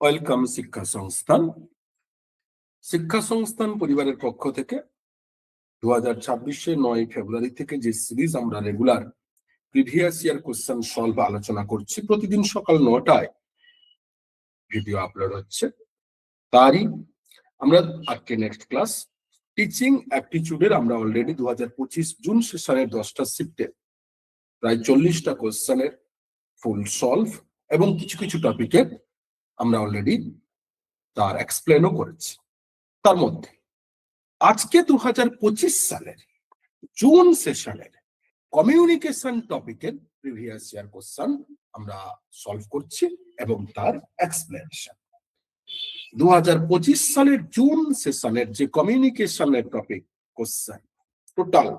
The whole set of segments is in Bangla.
ওয়েলকাম শিক্ষা সংস্থান। শিক্ষা সংস্থান পরিবারের পক্ষ থেকে 2026 9 ফেব্রুয়ারি থেকে যে সিরিজ আমরা regular previous year question solve আলোচনা করছি, প্রতিদিন সকাল 9টায় ভিডিও আপলোড হচ্ছে। তারই আমরা আজকে নেক্সট ক্লাস টিচিং অ্যাপটিটিউডের আমরা অলরেডি 2025 জুন সেশনের 10টা শিফটে প্রায় 40টা কোশ্চেনের ফুল সলভ এবং কিছু কিছু টপিকে আমরা অলরেডি তার এক্সপ্লেনও করেছি। তার মধ্যে আজকে 2025 সালের জুন সেশনের কমিউনিকেশন টপিকের প্রিভিয়াস ইয়ার কোশ্চেন আমরা সলভ করছি এবং তার এক্সপ্লেনেশন। 2025 সালের জুন সেশনের যে কমিউনিকেশনের topic question, total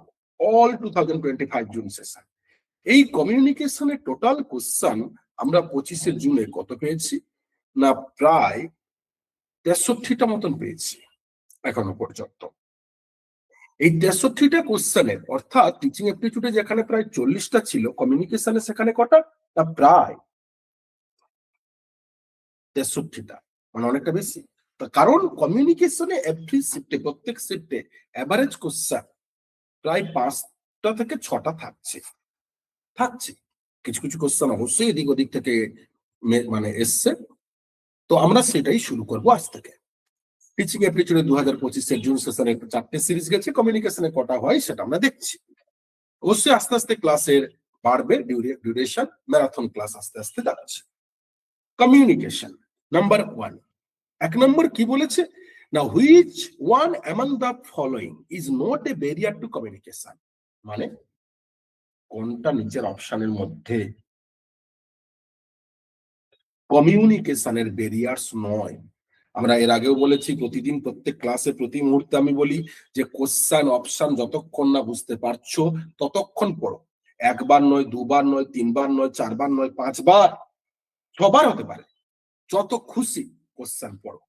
all 2025 June session, এই কমিউনিকেশনের টোটাল কোশ্চেন আমরা 25শে জুনে কত পেয়েছি না প্রায় 63টা মতন পেয়েছি এখনো পর্যন্ত। এই 63টা কোশ্চেনের অর্থাৎ টিচিং অ্যাপটিটিউডে যেখানে প্রায় 40টা ছিল, কমিউনিকেশনে সেখানে কটা না প্রায় 63টা, মানে অনেকটা বেশি। কারণ কমিউনিকেশনে এভরি শিফটে, প্রত্যেক শিফটে এভারেজ কোশ্চেন প্রায় 5টা থেকে 6টা থাকছে। কিছু কিছু কোশ্চেন অবশ্যই এদিক ওদিক থেকে মানে এসছে। তো আমরা সেটাই শুরু করবো আজ থেকে। টিচিং অ্যাপটিটিউডে 2025 জুন সেশনে 4টে সিরিজ গেছে, কমিউনিকেশনে কটা হয় সেটা আমরা দেখছি। অবশ্যই আস্তে আস্তে ক্লাসের বাড়বে ডিউরেশন, ম্যারাথন ক্লাস আস্তে আস্তে যাচ্ছে। কমিউনিকেশন নাম্বার 1, 1 নম্বর কি বলেছে না, which one among the following is not a barrier two communication, মানে কোনটা নিচের অপশনের মধ্যে কমিউনিকেশনের ব্যারিয়ার্স নয়। আমরা এর আগেও বলেছি, প্রতিদিন প্রত্যেক ক্লাসে প্রতি মুহূর্তে আমি বলি যে কোশ্চেন অপশন যতক্ষণ না বুঝতে পারছো ততক্ষণ পড়ো। একবার নয়, দুবার নয়, তিনবার নয়, চারবার নয়, 5বার, 6বার হতে পারে, যত খুশি কোশ্চেন পড়ো,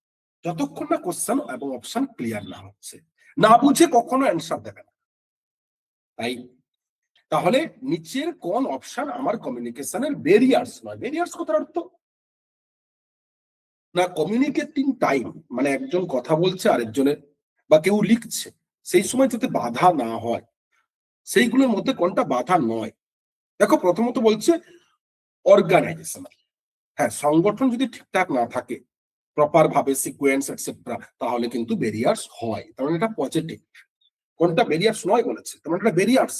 যতক্ষণ না কোশ্চেন এবং অপশন ক্লিয়ার না হচ্ছে। না বুঝে কখনো অ্যান্সার দেবে না। তাহলে নিচের কোন অপশন আমার কমিউনিকেশনের ব্যারিয়ার্স নয়। ব্যারিয়ার্স কথার অর্থ না কমিউনিকেটিং টাইম, মানে একজন কথা বলছে আরেকজনের বা কেউ লিখছে, সেই সময় যাতে বাধা না হয়, সেইগুলোর মধ্যে কোনটা বাধা নয়। দেখো, প্রথমত বলছে অর্গানাইজেশন, হ্যাঁ, সংগঠন যদি ঠিকঠাক না থাকে, প্রপার ভাবে সিকোয়েন্স এটসেট্রা, তাহলে কিন্তু ব্যারিয়ার্স হয়। তার মানে এটা পজিটিভ। কোনটা ব্যারিয়ার্স নয় বলেছে, তার মানে এটা ব্যারিয়ার্স।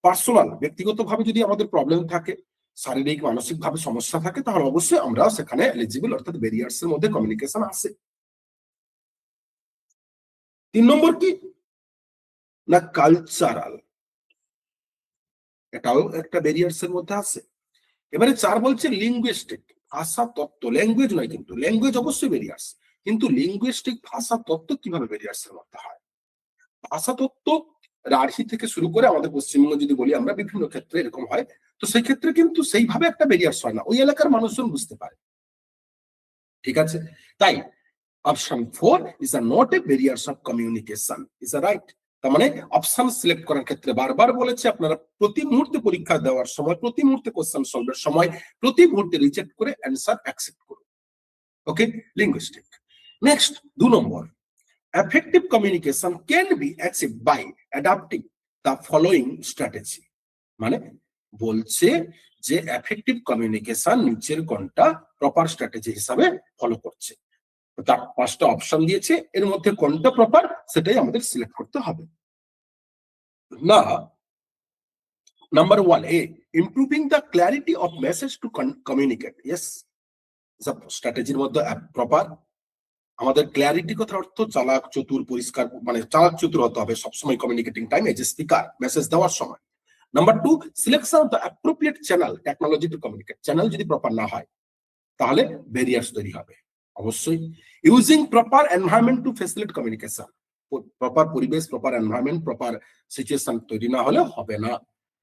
পার্সোনাল, ব্যক্তিগতভাবে যদি আমাদের প্রবলেম থাকে, শারীরিক মানসিক ভাবে সমস্যা থাকে, তাহলে অবশ্যই আমরা সেখানে এলিজিবল, অর্থাৎ ব্যারিয়ার্স এর মধ্যে কমিউনিকেশন আসে। 3 নম্বর কি না কালচারাল, এটাও একটা ব্যারিয়ার্স এর মধ্যে আসে। এবারে 4 বলছে লিঙ্গুইস্টিক, ভাষা তত্ত্ব, ল্যাঙ্গুয়েজ নয় কিন্তু, ল্যাঙ্গুয়েজ অবশ্যই ব্যারিয়ার্স, কিন্তু লিঙ্গুইস্টিক ভাষা তত্ত্ব কিভাবে ব্যারিয়ার্স এর মধ্যে হয়। ভাষা তত্ত্ব রাঢ়ী থেকে শুরু করে আমাদের পশ্চিমবঙ্গ যদি বলি আমরা, বিভিন্ন ক্ষেত্রে এরকম হয়। তো সেই ক্ষেত্রে কিন্তু সেইভাবে একটা ব্যারিয়ার্স হয় না, ওই এলাকার মানুষজন বুঝতে পারে। ঠিক আছে, তাই option 4 is a not a barriers of communication, is a right. তার মানে অপশন সিলেক্ট করার ক্ষেত্রে বারবার বলেছে আপনারা প্রতি মুহূর্তে পরীক্ষা দেওয়ার সময়, প্রতি মুহূর্তে কোশ্চেন সলভের সময়, প্রতি মুহূর্তে রিজেক্ট করে অ্যান্সার অ্যাকসেপ্ট করুন। Okay, linguistic. Next 2 number, effective communication can be achieved by adapting the following strategy, মানে বলছে যে এফেক্টিভ কমিউনিকেশন নিচের কোনটা প্রপার স্ট্র্যাটেজি হিসাবে ফলো করছে। তার 5টা অপশন দিয়েছে, এর মধ্যে কোনটা প্রপার সেটাই আমাদের সিলেক্ট করতে হবে। না নাম্বার 1 এ, improving the clarity of message to communicate, yes, স্ট্র্যাটেজির মধ্যে প্রপার। আমাদের ক্ল্যারিটি কথার অর্থ চালাক, চতুর, পরিষ্কার, মানে চালাক চতুর হতে হবে সবসময় communicating time as a speaker, message দেওয়ার সময়। Number 2, selection of the appropriate channel technology to communicate, channel যদি প্রপার না হয় তাহলে ব্যারিয়ার্স তৈরি হবে। অবশ্যই using proper environment to facilitate communication, proper পরিবেশ, প্রপার এনভায়রনমেন্ট, প্রপার সিচুয়েশন তৈরি না হলে হবে না,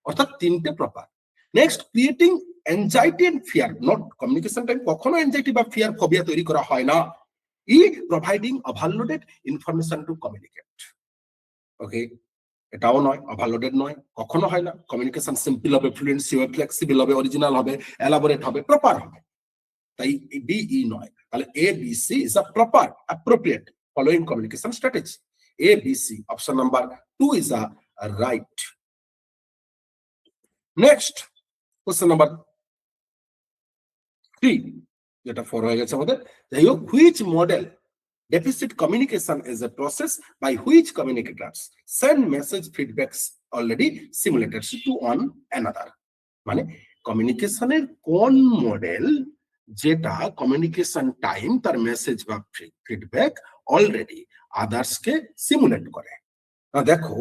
অর্থাৎ 3টে proper. Next, creating anxiety and fear, not communication time কখনো অ্যাংজাইটি বা ফিয়ার, ফোবিয়া তৈরি করা হয় না। Providing overloaded information to communicate, okay, এটাও নয়, ওভারলোডেড নয়, কখনো হয় না। কমিউনিকেশন সিম্পল হবে, ফ্লুয়েন্সি হবে, ফ্লেক্সিবল হবে, অরিজিনাল হবে, এলাবোরেট হবে, প্রপার হবে। তাই বি ই নয়, তাহলে A B C is a proper appropriate following communication strategy. A B C option number 2 is a right. Next question number 3, যেটা 4 হয়ে গেছে আমাদের। যাই হোক, which model deficit communication is a process by which communicators send message feedbacks already simulated to one another। মানে কমিউনিকেশনের কোন মডেল যেটা কমিউনিকেশন টাইম তার মেসেজ বা ফিডব্যাক অলরেডি আদার্সকে সিমুলেট করে। দেখো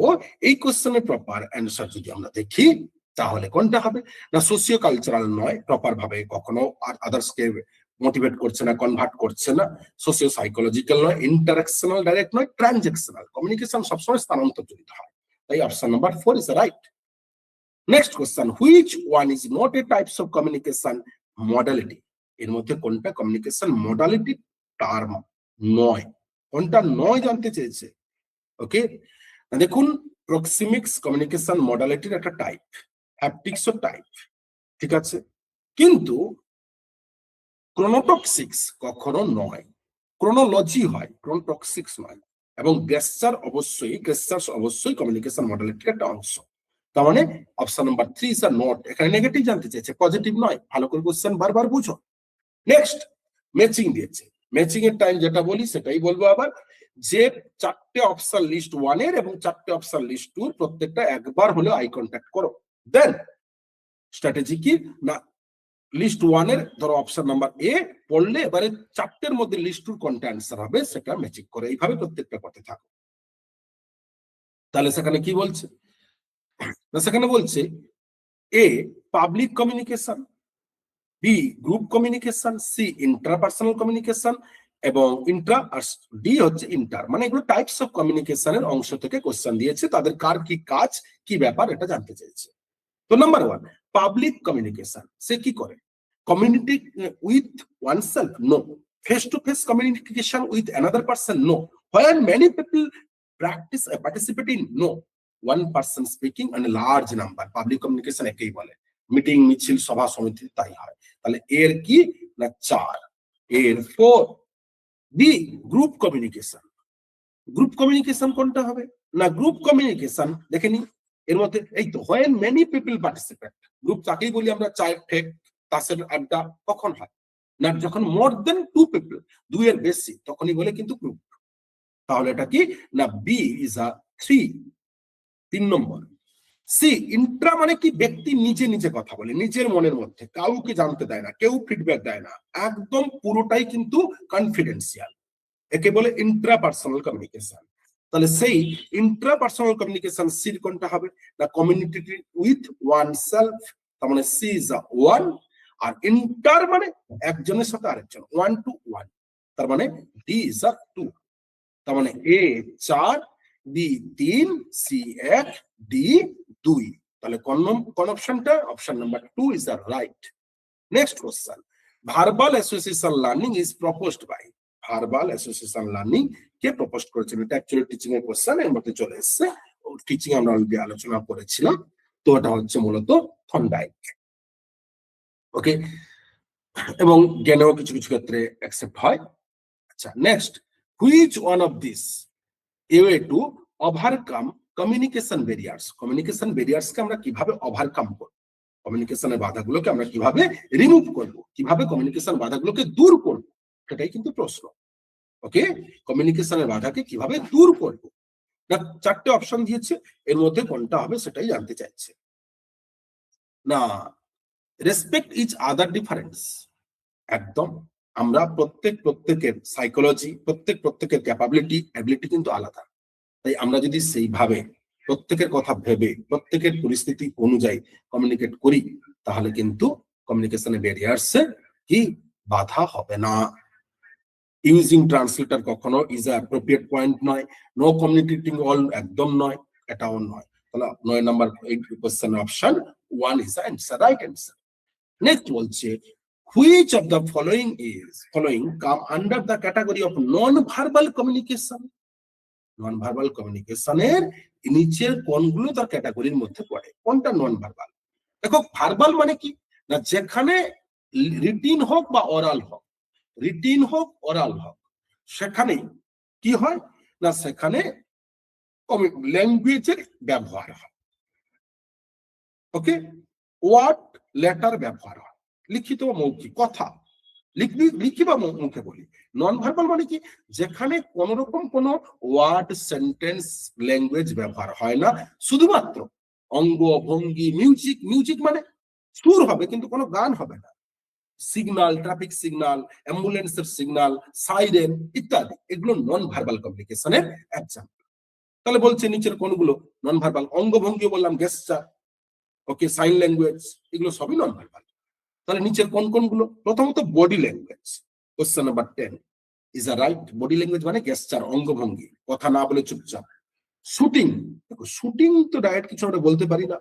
এই কোশ্চেনের প্রপার অ্যান্সার যদি আমরা দেখি তাহলে কোনটা হবে না, সোশিও কালচারাল নয়, প্রপার ভাবে কখনো আদার্সকে মোটিভেট করছে না, কনভার্ট করছে না। সোশিও সাইকোলজিক্যাল নয়, ইন্টারাকশনাল ডাইরেক্ট নয়, ট্রানজেকশনাল। কমিউনিকেশন সবসময় স্থানান্তর জড়িত হয়, তাই option number 4 is right. Next question, which one is not a types of communication modality. এর মধ্যে কোনটা কমিউনিকেশন মডালিটি টার্ম নয়, কোনটা নয় জানতে চেয়েছে। ওকে, দেখুন প্রক্সিমিক্স কমিউনিকেশন মডালিটির একটা টাইপ, হ্যাপটিক্সও টাইপ, ঠিক আছে, কিন্তু ক্রোনোটক্সিক্স কখনো নয়, ক্রোনোলজি হয়, ক্রোনোটক্সিক্স নয়। এবং গেস্টার্স অবশ্যই কমিউনিকেশন মডালিটির একটা অংশ। তার মানে অপশন নাম্বার 3 ইজ নট, এখানে নেগেটিভ জানতে চাইছে, পজিটিভ নয়। ভালো করে কোশ্চেন বারবার বুঝো। নেক্সট ম্যাচিং দিয়েছে, ম্যাচিং এর টাইম যেটা বলি সেটাই বলবো আবার, যে 4টে অপশন লিস্ট 1 এর এবং 4টে অপশন লিস্ট 2 প্রত্যেকটা একবার হলে আই কন্ট্যাক্ট করো। দেন স্ট্র্যাটেজি কি না, লিস্ট 1 এর ধরো অপশন নাম্বার এ পড়লে এবারে 4টের মধ্যে লিস্ট 2 কোনটা অ্যান্সার হবে সেটা ম্যাচিং করে এইভাবে প্রত্যেকটা করতে থাকো। তাহলে সেখানে কি বলছে না, সেখানে বলছে A public communication, B group communication, C interpersonal communication এবং ডি হচ্ছে ইন্টার। মানে এগুলো টাইপস অফ কমিউনিকেশনের অংশ থেকে কোশ্চেন দিয়েছে, তাদের কার কি কাজ কি ব্যাপার এটা জানতে চেয়েছে। তো নাম্বার 1 পাবলিক কমিউনিকেশন, সে কি করে, community with oneself, no. Face to face communication with another person, no. Where many people participate in, no. One person speaking and large number, public communication একেই বলে। মিটিং মিছিল সভা সমিতি তাই হয়। তাহলে এর কি না 4। এর 4 B group communication. Group communication কোনটা হবে না, গ্রুপ কমিউনিকেশন দেখে নি এর মধ্যে এই তো when many people participate, group তাকেই বলি আমরা চায়ের ঠেক তাসের আড্ডা, কখন হয় না যখন মোর দেন 2 পিপল, 2 এর বেশি, তখনই বলে কিন্তু গ্রুপ। তাহলে এটা কি না বি ইজ আ 3 নম্বর। সি ইন্ট্রা মানে কি, ব্যক্তি নিজে নিজে কথা বলে, নিজের মনের মধ্যে, কাউকে জানতে দেয় না, কেউ ফিডব্যাক দেয় না, একদম পুরোটাই কিন্তু কনফিডেন্সিয়াল, একে বলে ইন্ট্রাপার্সোনাল কমিউনিকেশন। তাহলে সেই ইন্ট্রাপার্সোনাল কমিউনিকেশন সির কোনটা হবে না, কমিউনিটি উইথ ওয়ান সেলফ, তার মানে সি ইজ আ 1। আর ইন্টার মানে একজনের সাথে আরেকজন, 1 to 1, তার মানে ডি ইজ আ 2। তার মানে এ 4, বি 3, সি 1, ডি 2। তাহলে কোন অপশনটা, option number 2 is a right. Next question, verbal association learning is proposed by, verbal association learning কে প্রপোজ করেছেন, এটা অ্যাকচুয়ালি টিচিং এর কোশ্চেন, এর মধ্যে চলে এসেছে, টিচিং আমরা অলরেডি আলোচনা করেছিলাম। তো এটা হচ্ছে মূলত থর্নডাইক। ওকে, এবং জ্ঞানেও কিছু কিছু ক্ষেত্রে অ্যাকসেপ্ট হয়। আচ্ছা next, which one of this a way to overcome communication barriers, communication ব্যারিয়ার্সকে আমরা কিভাবে ওভারকাম করব, কমিউনিকেশনের বাধাগুলোকে আমরা কিভাবে রিমুভ করব, কিভাবে কমিউনিকেশন বাধাগুলোকে দূর করব, সেটাই কিন্তু প্রশ্ন। ওকে, কমিউনিকেশনের বাধাকে কিভাবে দূর করব না, 4টে অপশন দিয়েছে, এর মধ্যে কোনটা হবে সেটাই জানতে চাইছে। না রেসপেক্ট ইচ আদার ডিফারেন্স, একদম আমরা প্রত্যেকের সাইকোলজি, প্রত্যেকের অ্যাবিলিটি কিন্তু আলাদা। তাই আমরা যদি সেইভাবে প্রত্যেকের কথা ভেবে প্রত্যেকের পরিস্থিতি অনুযায়ী কমিউনিকেট করি তাহলে কিন্তু কমিউনিকেশনের ব্যারিয়ার্সে কি বাধা হবে না। ইউজিং ট্রান্সলেটর কখনো ইজ অ্যাপ্রোপ্রিয়েট পয়েন্ট নয়, নো কমিউনিকেটিং অল একদম নয়, এটাও নয়। তাহলে 9 number question option 1 is answer, right answer. Next বলছে which of the following come under the category of non-verbal communication, non verbal কমিউনিকেশনের নিচের কোনগুলো তার ক্যাটাগরির মধ্যে পড়ে, কোনটা নন ভার্বাল। দেখো ভার্বাল মানে কি না, যেখানে রিটিন হোক বা ওরাল হোক, রিটিন হোক ওরাল হোক, সেখানে কি হয় না সেখানে ল্যাঙ্গুয়েজের ব্যবহার হয়। ওকে, ওয়ার্ড লেটার ব্যবহার হয়, লিখিত বা মৌখিক কথা লিখি বা মুখে বলি। নন ভার্বাল মানে কি, যেখানে কোন রকম কোন ওয়ার্ড সেন্টেন্স ল্যাঙ্গুয়েজ ব্যবহার হয় না, শুধুমাত্র অঙ্গ ভঙ্গি মিউজিক, মিউজিক মানে সুর হবে কিন্তু কোনো গান হবে না, সিগন্যাল, ট্রাফিক সিগন্যাল, অ্যাম্বুলেন্সের সিগন্যাল, সাইরেন ইত্যাদি, এগুলো নন ভার্বাল কমিউনিকেশনের এক্সাম্পল। তাহলে বলছে নিচের কোনগুলো নন ভার্বাল? অঙ্গভঙ্গি বললাম, গেস্টার, ওকে, সাইন ল্যাঙ্গুয়েজ, এগুলো সবই নন ভার্বাল। তাহলে নিচের কোন কোনগুলো? প্রথমত body language, question number 10 is a right. Body language মানে গেস্টার, অঙ্গভঙ্গি, কথা না বলে চুপচাপ। শুটিং, দেখো শুটিং তো ডাইরেক্ট কিছু আমরা বলতে পারি না,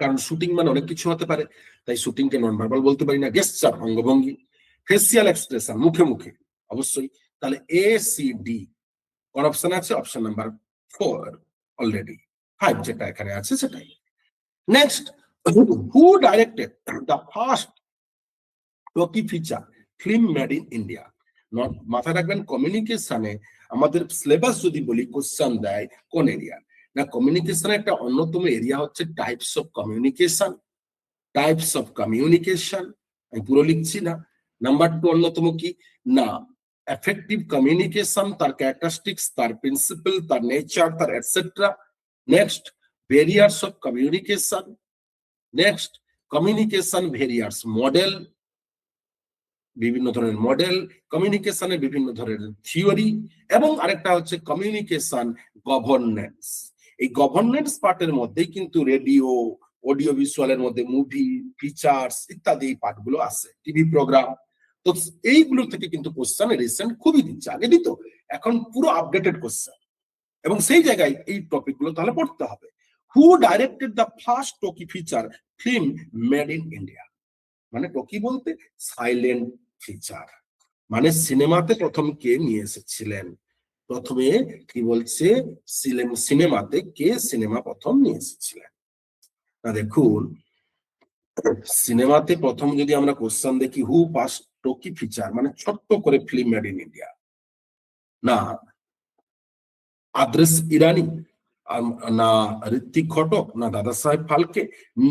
কারণ শুটিং মানে অনেক কিছু হতে পারে, তাই শুটিংকে নন ভার্বাল বলতে পারি না। গেস্টার, অঙ্গভঙ্গি। ফেসিয়াল এক্সপ্রেশন, মুখে মুখে, অবশ্যই। তাহলে এ সি ডি কোন অপশন আছে? অপশন নাম্বার 4, অলরেডি 5 যেটা এখানে আছে সেটাই। Next, who directed the first talkie feature film made in India? মাথায় রাখবেন, কমিউনিকেশনে আমাদের সিলেবাস যদি বলি কোশ্চেন দেয় কোন এরিয়া, না কমিউনিকেশনের একটা অন্যতম এরিয়া হচ্ছে types of communication. Types of communication আমি পুরো লিখছি না। নাম্বার 2 অন্যতম কি না এফেক্টিভ কমিউনিকেশন, তার ক্যারেক্টারিস্টিক্স, তার প্রিন্সিপাল, তার নেচার, তার etcetera. Next, ভেরিয়ার্স of communication. Next, communication ভেরিয়ার্স model, বিভিন্ন ধরনের মডেল, কমিউনিকেশনের বিভিন্ন ধরনের থিওরি, এবং আরেকটা হচ্ছে কমিউনিকেশন গভর্নেন্স। এই গভর্নেন্স পার্টের মধ্যেই কিন্তু রেডিও, অডিও ভিজুয়ালের মধ্যে মুভি, ফিচার্স ইত্যাদি পার্টগুলো আছে, টিভি প্রোগ্রাম। তো এইগুলো থেকে কিন্তু কোশ্চেন রিসেন্ট খুবই দিচ্ছে, আগে দিত, এখন পুরো আপডেটেড কোশ্চেন, এবং সেই জায়গায় এই টপিকগুলো তাহলে পড়তে হবে। Who directed the first talkie feature film made in India? মানে টকি বলতে সাইলেন্ট ফিচার, মানে সিনেমাতে প্রথম কে নিয়ে এসেছিলেন? প্রথমে কি বলছে, সিনেমাতে কে সিনেমা প্রথম নিয়ে এসেছিলেন? না দেখুন, সিনেমাতে প্রথম যদি আমরা কোশ্চেন দেখি, হু ফার্স্ট টকি ফিচার মানে ছোট্ট করে ফিল্ম মেড ইন ইন্ডিয়া, না আদ্রেস ইরানি, না ঋত্বিক ঘটক, না দাদা সাহেব ফালকে,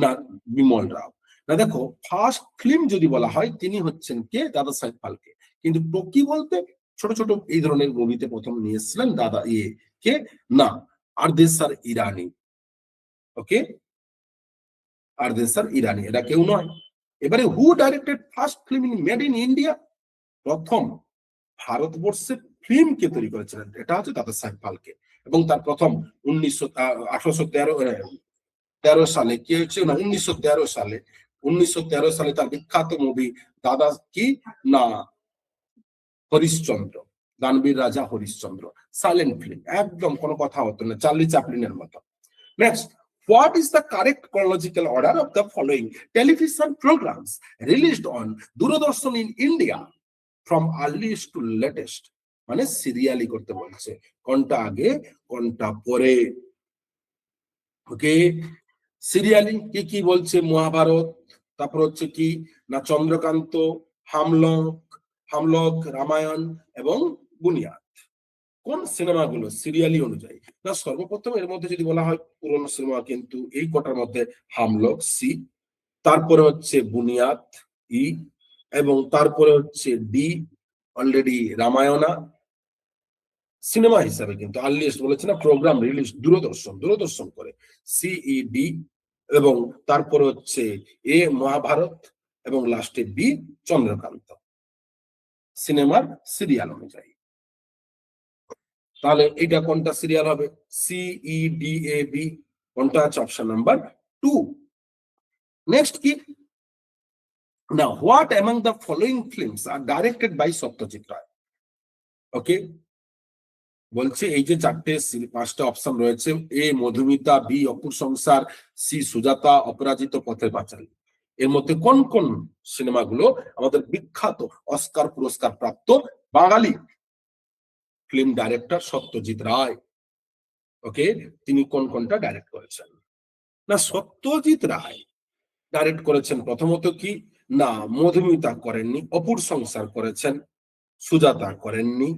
না বিমল রাও। না দেখো, ফার্স্ট ফিল্ম যদি বলা হয় তিনি হচ্ছেন কে? দাদা সাহেব ফালকে। কিন্তু টকি বলতে ছোট ছোট এই ধরনের মুভিতে প্রথম নিয়ে এসেছিলেন দাদা কে? না আরদেসার ইরানি। ওকে, আরদেসার ইরানি, এটা কেউ নয়। এবারে who directed first film in made in India? প্রথম ভারতবর্ষে ফিল্ম কে তৈরি করেছিলেন? এটা হচ্ছে দাদা সাহেব ফালকে। এবং তার প্রথম 1813 সালে কি হয়েছে না 1913 সালে তার বিখ্যাত মুভি দাদা কি না হরিশ্চন্দ্র, দানবীর রাজা হরিশ্চন্দ্র, সাইলেন্ট ফিল্ম, একদম কোনো কথা হতো না, চার্লি চ্যাপলিনের মতো। Next, what is the correct chronological order of the following television programs released on Doordarshan in India from earliest to latest? মানে সিরিয়ালি করতে বলছে, কোনটা আগে কোনটা পরে। ওকে, সিরিয়ালি কি কি বলছে? মহাভারত, তারপর হচ্ছে কি না চন্দ্রকান্ত, হামলক, রামায়ণ এবং বুনিয়াদ। কোন সিনেমাগুলো সিরিয়ালি অনুযায়ী? না সর্বপ্রথম এর মধ্যে যদি বলা হয় পুরনো সিনেমা, কিন্তু এই কটার মধ্যে হামলক সি, তারপরে হচ্ছে বুনিয়াদ ই, এবং তারপরে হচ্ছে ডি অলরেডি রামায়ণা। সিনেমা হিসাবে কিন্তু আর্লিয়েস্ট বলেছে না, প্রোগ্রাম রিলিজ দূরদর্শন করে, সিইডি, এবং তারপরে হচ্ছে এ মহাভারত, এবং লাস্টে বি চন্দ্রকান্ত, সিনেমার সিরিয়াল অনুযায়ী। তাহলে এটা কোনটা সিরিয়াল হবে? সিইডিএবি, কোনটা আছে? Option number 2। নেক্সট কি না, what among the following films are directed by Satyajit Ray? Okay, বলছে এই যে চারটে 5টা অপশন রয়েছে, এ মধুমিতা, বি অপুর সংসার, সি সুজাতা, অপরাজিত, পথের পাঁচালী, এর মধ্যে কোন কোন সিনেমাগুলো আমাদের বিখ্যাত অস্কার পুরস্কার প্রাপ্ত বাঙালি ফিল্ম ডাইরেক্টর সত্যজিৎ রায়, ওকে, তিনি কোন কোনটা ডাইরেক্ট করেছেন? না সত্যজিৎ রায় ডাইরেক্ট করেছেন প্রথমত কি না, মধুমিতা করেননি, অপুর সংসার করেছেন, সুজাতা করেননি।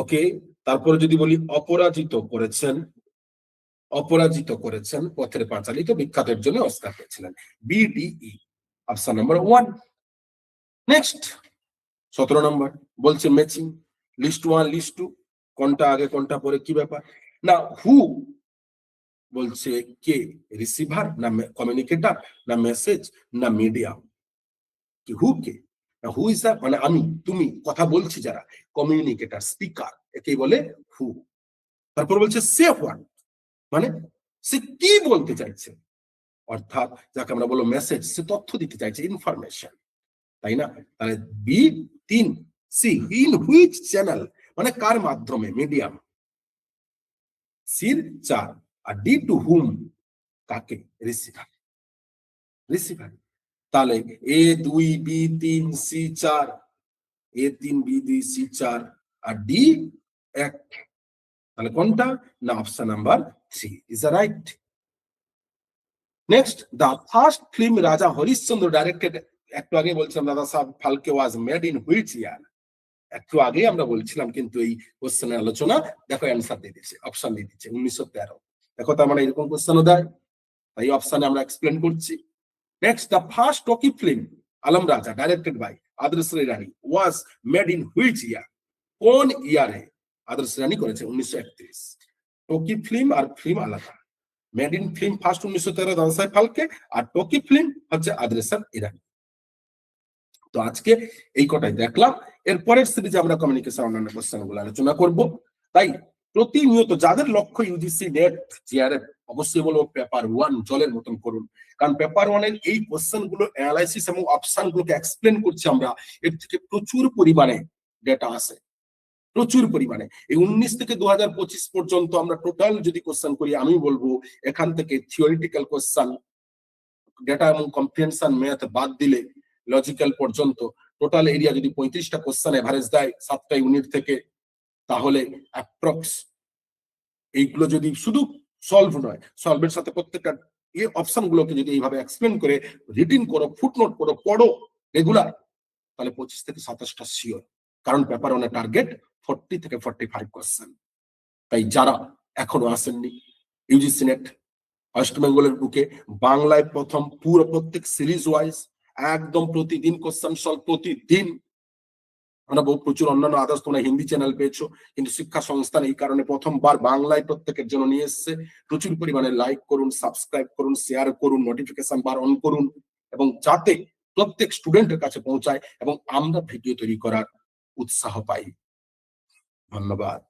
ওকে, তারপরে যদি বলি অপরাজিত করেছেন, পথের পাঁচালী তো বিখ্যাতের জন্য অস্কার পেয়েছিলেন। বিডিই অপশন নাম্বার 1। নেক্সট 17 নম্বর বলছে ম্যাচিং, লিস্ট 1 লিস্ট 2, কোনটা আগে কোনটা পরে কি ব্যাপার। না, হু বলছে কে, রিসিভার না কমিউনিকেটর না মেসেজ না মিডিয়াম, কি হু কে, হু ইজ মানে আমি, তুমি, কথা বলছি যারা, কমিউনিকেটর স্পিকার, একেই বলে হু। তারপর বলছে সে হোয়াট, মানে সে কি বলতে চাইছে, অর্থাৎ যাকে আমরা বলবো মেসেজ, সে তথ্য দিতে চাইছে, ইনফরমেশন, তাই না? তাহলে B 3, C in which channel, মানে কার মাধ্যমে, মিডিয়াম, সির 4, আর ডি টু হুম, কাকে, রিসিভার। তাহলে A 2 B 3 C 4, A 3 B 2 C 4 আর ডি 1, তাহলে কোনটা, না option number 3 is the right. Next, the first film Raja Harishchandra directed, একটু আগে বলছিলাম Dadasaheb Phalke was made in which year, একটু আগে আমরা বলছিলাম, কিন্তু এই কোশ্চেনের আলোচনা দেখো অ্যান্সার দিয়ে দিচ্ছে, অপশন দিয়ে দিচ্ছে 1913। দেখো তার মানে এরকম কোশ্চেনও দেয়, তাই অপশনে আমরা এক্সপ্লেন করছি। Next, the first talkie film Alam Raja directed by Adarsh Rani was made in which year, কোন ইয়ারে আদর্শ রানী করেছে, 1931। টকি ফিল্ম আর ফিল্ম আলাদা, made in film first 1913 Dada সাহেব ফালকে, আর টকি ফিল্ম হচ্ছে আদর্শ ইরানি। তো আজকে এই কটাই দেখলাম, এরপরের সিরিজে আমরা কমিউনিকেশন অন্যান্য কোশ্চেন গুলো আলোচনা করব। তাই প্রতিনিয়ত যাদের লক্ষ্য ইউজিসি নেট জিআরএফ, অবশ্যই বলবো পেপার 1 জলের মতন করুন, কারণ পেপার 1 এর এই কোশ্চেন গুলো অ্যানালাইসিস এবং অপশন গুলোকে এক্সপ্লেন করছি আমরা, এর থেকে প্রচুর পরিমাণে ডেটা আসে, প্রচুর পরিমাণে। এই 19 থেকে 2025 পর্যন্ত আমরা টোটাল যদি কোশ্চেন করি, আমি বলবো এখান থেকে থিওরিটিক্যাল কোশ্চেন, ডেটা এবং কম্প্রিহেনশন ম্যাথ বাদ দিলে লজিক্যাল পর্যন্ত টোটাল এরিয়া যদি 35টা কোশ্চেন এভারেজ দেয় 7টা ইউনিট থেকে, তাহলে অ্যাপ্রক্স এইগুলো যদি শুধু সলভ নয়, সলভের সাথে প্রত্যেকটা এই অপশন গুলোকে যদি এইভাবে এক্সপ্লেন করে রিটিন করো, ফুটনোট করো, পড়ো রেগুলার, তাহলে 25 থেকে 27টা শিওর। কারণ পেপার 1 এর টার্গেট 40 থেকে 45 কোশ্চেন। তাই যারা এখনো আসেননি, ইউজিসি নেট ওয়েস্ট বেঙ্গলের বুকে বাংলায় প্রথম পুরো প্রত্যেক সিরিজ ওয়াইজ একদম প্রতিদিন কোশ্চেন সলভ, প্রতিদিন। আমরা প্রচুর অন্যান্য আদার্স তোমরা হিন্দি চ্যানেল পেয়েছো, কিন্তু শিক্ষা সংস্থান এই কারণে প্রথমবার বাংলায় প্রত্যেকের জন্য নিয়ে এসছে। প্রচুর পরিমাণে লাইক করুন, সাবস্ক্রাইব করুন, শেয়ার করুন, নোটিফিকেশন বার অন করুন, এবং যাতে প্রত্যেক স্টুডেন্টের কাছে পৌঁছায় এবং আমরা ভিডিও তৈরি করার উৎসাহ পাই। ধন্যবাদ।